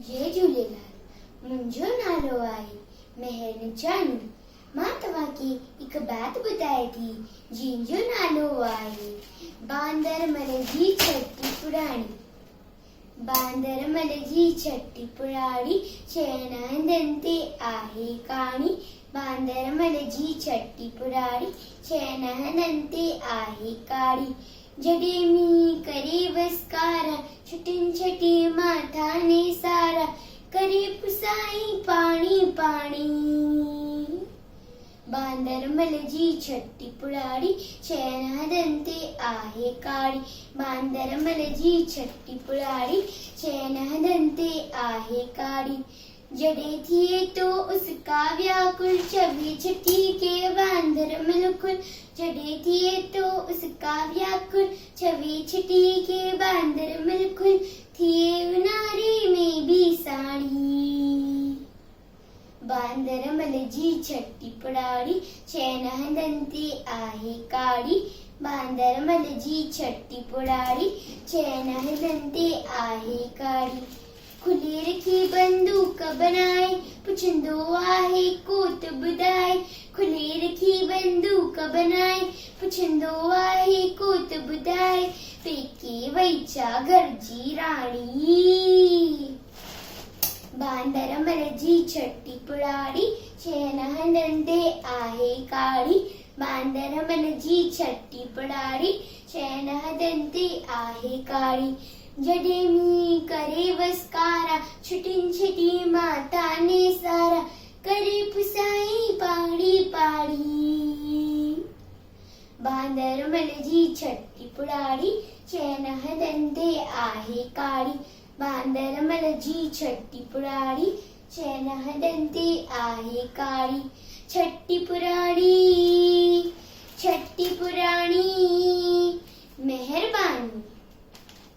जय झूलेलाल। मुंहिंजो नालो आहे महर निचानी। मां तव्हांखे हिकु बात ॿुधाए थी जंहिंजो नालो आहे बांदरमल जी छठी पुराणी। बांदरमल जी छठी पुराणी चइण हंधनि ते आहे कहाणी। बांदरमल जी छठी पुराणी चइण हंधनि ते आहे कहाणी। जॾहिं मींहुं करे वसकारा छुटिन छटी माथा ने सारा करे पुसाई पाणी पाणी। बांदरमल जी छठी पुराणी चइण हंधनि ते आहे कहाणी। बांदरमल जी छठी पुराणी चइण हंधनि ते आहे कहाणी। जॾहिं थिए तो उसका व्याकुल छवि छठी के बांदरमल खुल। जॾहिं थिए तो उसका व्याकुल छवि छठी के बांदरमल खुल। थिए उन्हारे में भी साड़ी। बांदरमल जी छठी पुराणी चइण हंधनि ते आहे कहाणी। बांदरमल जी छठी पुराणी चइण हंधनि ते आहे कहाणी। खुली रखी बंदूक बनाए पुछंदो आहे कोत ॿुधाए। खुली रखी बंदूक बनाए पुछंदो आहे कोत ॿुधाए। पेके वई छा घर जी राणी। बांदरमल जी छठी पुराणी चइण हंधनि ते आहे कहाणी। बांदरमल जी छठी पुराणी चइण हंधनि ते आहे कहाणी। जॾहिं मींहुं करे वसकारा छुटिन छटी माता ने सारा करे पुसाई पाणी पाणी। बांदरमल जी छठी पुराणी चइण हंधनि ते आहे कहाणी। बांदरमल जी छठी पुराणी चइण हंधनि ते आहे कहाणी। छठी पुराणी